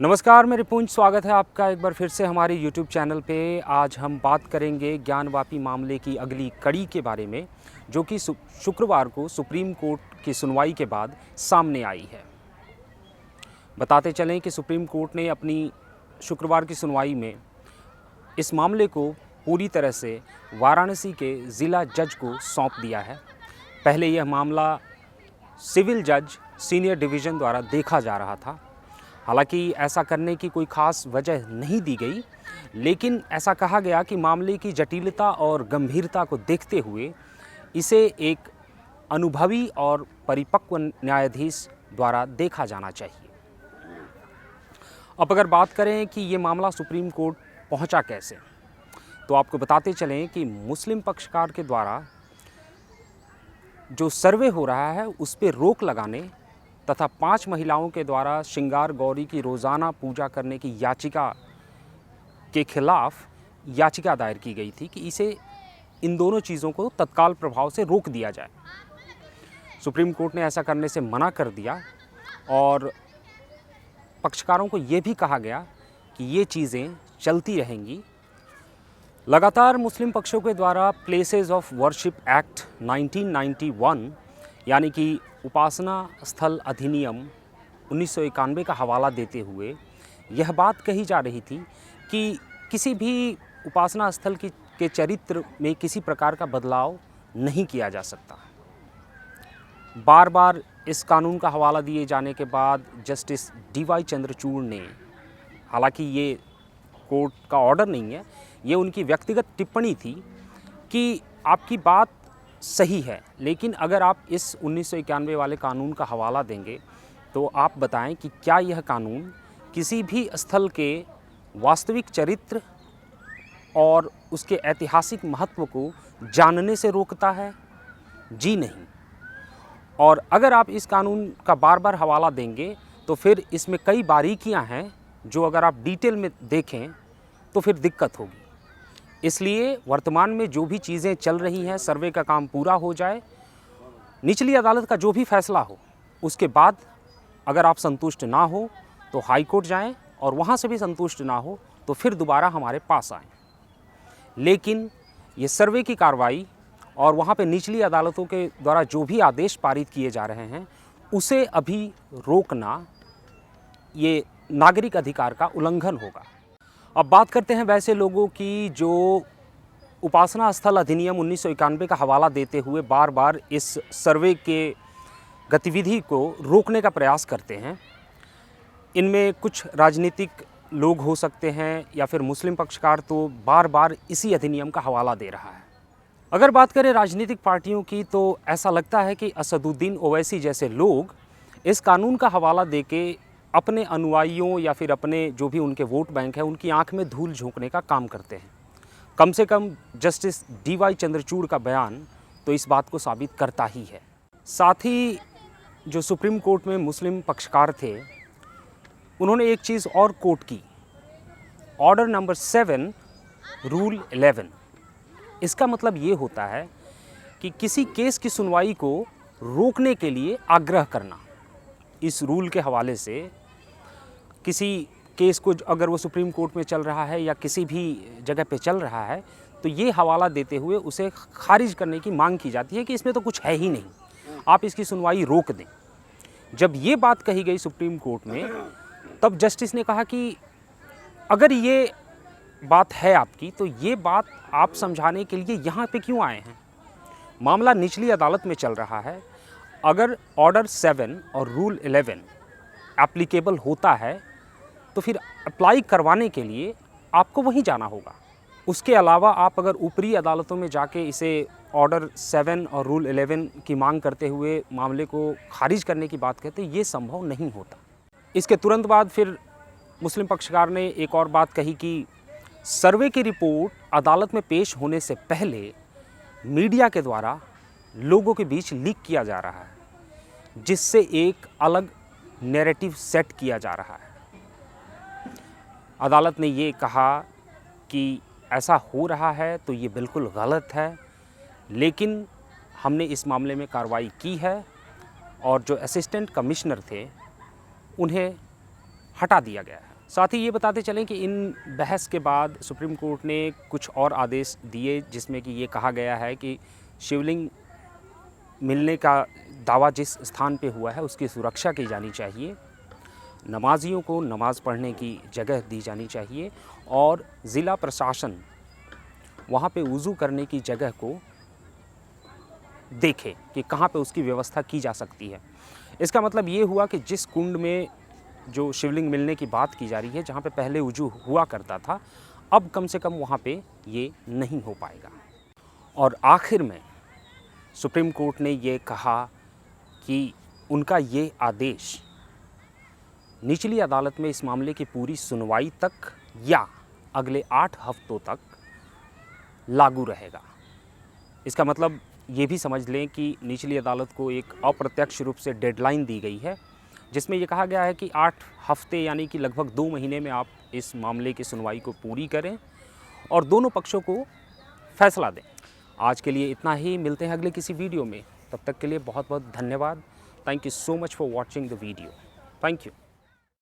नमस्कार, मेरे पुंज स्वागत है आपका एक बार फिर से हमारे YouTube चैनल पे। आज हम बात करेंगे ज्ञानवापी मामले की अगली कड़ी के बारे में, जो कि शुक्रवार को सुप्रीम कोर्ट की सुनवाई के बाद सामने आई है। बताते चलें कि सुप्रीम कोर्ट ने अपनी शुक्रवार की सुनवाई में इस मामले को पूरी तरह से वाराणसी के ज़िला जज को सौंप दिया है। पहले यह मामला सिविल जज सीनियर डिवीज़न द्वारा देखा जा रहा था। हालांकि ऐसा करने की कोई ख़ास वजह नहीं दी गई, लेकिन ऐसा कहा गया कि मामले की जटिलता और गंभीरता को देखते हुए इसे एक अनुभवी और परिपक्व न्यायाधीश द्वारा देखा जाना चाहिए। अब अगर बात करें कि ये मामला सुप्रीम कोर्ट पहुंचा कैसे, तो आपको बताते चलें कि मुस्लिम पक्षकार के द्वारा जो सर्वे हो रहा है उस पर रोक लगाने तथा 5 महिलाओं के द्वारा श्रृंगार गौरी की रोज़ाना पूजा करने की याचिका के खिलाफ याचिका दायर की गई थी कि इसे इन दोनों चीज़ों को तत्काल प्रभाव से रोक दिया जाए। सुप्रीम कोर्ट ने ऐसा करने से मना कर दिया और पक्षकारों को ये भी कहा गया कि ये चीज़ें चलती रहेंगी। लगातार मुस्लिम पक्षों के द्वारा प्लेसेस ऑफ वर्शिप एक्ट 1991 यानी कि उपासना स्थल अधिनियम 1991 का हवाला देते हुए यह बात कही जा रही थी कि किसी भी उपासना स्थल के चरित्र में किसी प्रकार का बदलाव नहीं किया जा सकता। बार बार इस कानून का हवाला दिए जाने के बाद जस्टिस DY चंद्रचूड़ ने, हालांकि ये कोर्ट का ऑर्डर नहीं है, ये उनकी व्यक्तिगत टिप्पणी थी कि आपकी बात सही है, लेकिन अगर आप इस 1991 वाले कानून का हवाला देंगे तो आप बताएं कि क्या यह कानून किसी भी स्थल के वास्तविक चरित्र और उसके ऐतिहासिक महत्व को जानने से रोकता है? जी नहीं। और अगर आप इस कानून का बार बार हवाला देंगे तो फिर इसमें कई बारीकियां हैं जो अगर आप डिटेल में देखें तो फिर दिक्कत होगी। इसलिए वर्तमान में जो भी चीज़ें चल रही हैं, सर्वे का काम पूरा हो जाए, निचली अदालत का जो भी फैसला हो, उसके बाद अगर आप संतुष्ट ना हो तो हाई कोर्ट जाएं और वहाँ से भी संतुष्ट ना हो तो फिर दोबारा हमारे पास आएँ। लेकिन ये सर्वे की कार्रवाई और वहाँ पे निचली अदालतों के द्वारा जो भी आदेश पारित किए जा रहे हैं उसे अभी रोकना ये नागरिक अधिकार का उल्लंघन होगा। अब बात करते हैं वैसे लोगों की जो उपासना स्थल अधिनियम 1991 का हवाला देते हुए बार बार इस सर्वे के गतिविधि को रोकने का प्रयास करते हैं। इनमें कुछ राजनीतिक लोग हो सकते हैं या फिर मुस्लिम पक्षकार तो बार बार इसी अधिनियम का हवाला दे रहा है। अगर बात करें राजनीतिक पार्टियों की तो ऐसा लगता है कि असदुद्दीन ओवैसी जैसे लोग इस कानून का हवाला देके अपने अनुयायियों या फिर अपने जो भी उनके वोट बैंक है उनकी आंख में धूल झोंकने का काम करते हैं। कम से कम जस्टिस DY चंद्रचूड़ का बयान तो इस बात को साबित करता ही है। साथ ही जो सुप्रीम कोर्ट में मुस्लिम पक्षकार थे उन्होंने एक चीज़ और कोट की, ऑर्डर नंबर 7 रूल 11। इसका मतलब ये होता है कि किसी केस की सुनवाई को रोकने के लिए आग्रह करना। इस रूल के हवाले से किसी केस को अगर वो सुप्रीम कोर्ट में चल रहा है या किसी भी जगह पे चल रहा है तो ये हवाला देते हुए उसे खारिज करने की मांग की जाती है कि इसमें तो कुछ है ही नहीं, आप इसकी सुनवाई रोक दें। जब ये बात कही गई सुप्रीम कोर्ट में तब जस्टिस ने कहा कि अगर ये बात है आपकी तो ये बात आप समझाने के लिए यहाँ पे क्यों आए हैं? मामला निचली अदालत में चल रहा है। अगर ऑर्डर 7 और रूल 11 एप्लीकेबल होता है तो फिर अप्लाई करवाने के लिए आपको वहीं जाना होगा। उसके अलावा आप अगर ऊपरी अदालतों में जाके इसे ऑर्डर 7 और रूल 11 की मांग करते हुए मामले को खारिज करने की बात कहते, ये संभव नहीं होता। इसके तुरंत बाद फिर मुस्लिम पक्षकार ने एक और बात कही कि सर्वे की रिपोर्ट अदालत में पेश होने से पहले मीडिया के द्वारा लोगों के बीच लीक किया जा रहा है, जिससे एक अलग नैरेटिव सेट किया जा रहा है। अदालत ने ये कहा कि ऐसा हो रहा है तो ये बिल्कुल गलत है, लेकिन हमने इस मामले में कार्रवाई की है और जो असिस्टेंट कमिश्नर थे उन्हें हटा दिया गया है। साथ ही ये बताते चलें कि इन बहस के बाद सुप्रीम कोर्ट ने कुछ और आदेश दिए, जिसमें कि ये कहा गया है कि शिवलिंग मिलने का दावा जिस स्थान पे हुआ है उसकी सुरक्षा की जानी चाहिए, नमाजियों को नमाज़ पढ़ने की जगह दी जानी चाहिए और ज़िला प्रशासन वहाँ पे वज़ू करने की जगह को देखे कि कहाँ पे उसकी व्यवस्था की जा सकती है। इसका मतलब ये हुआ कि जिस कुंड में जो शिवलिंग मिलने की बात की जा रही है, जहाँ पे पहले वज़ू हुआ करता था, अब कम से कम वहाँ पे ये नहीं हो पाएगा। और आखिर में सुप्रीम कोर्ट ने ये कहा कि उनका ये आदेश निचली अदालत में इस मामले की पूरी सुनवाई तक या अगले 8 हफ्तों तक लागू रहेगा। इसका मतलब ये भी समझ लें कि निचली अदालत को एक अप्रत्यक्ष रूप से डेडलाइन दी गई है, जिसमें ये कहा गया है कि 8 हफ्ते यानी कि लगभग 2 महीने में आप इस मामले की सुनवाई को पूरी करें और दोनों पक्षों को फैसला दें। आज के लिए इतना ही, मिलते हैं अगले किसी वीडियो में। तब तक के लिए बहुत बहुत धन्यवाद। Thank you so much for watching the video. Thank you.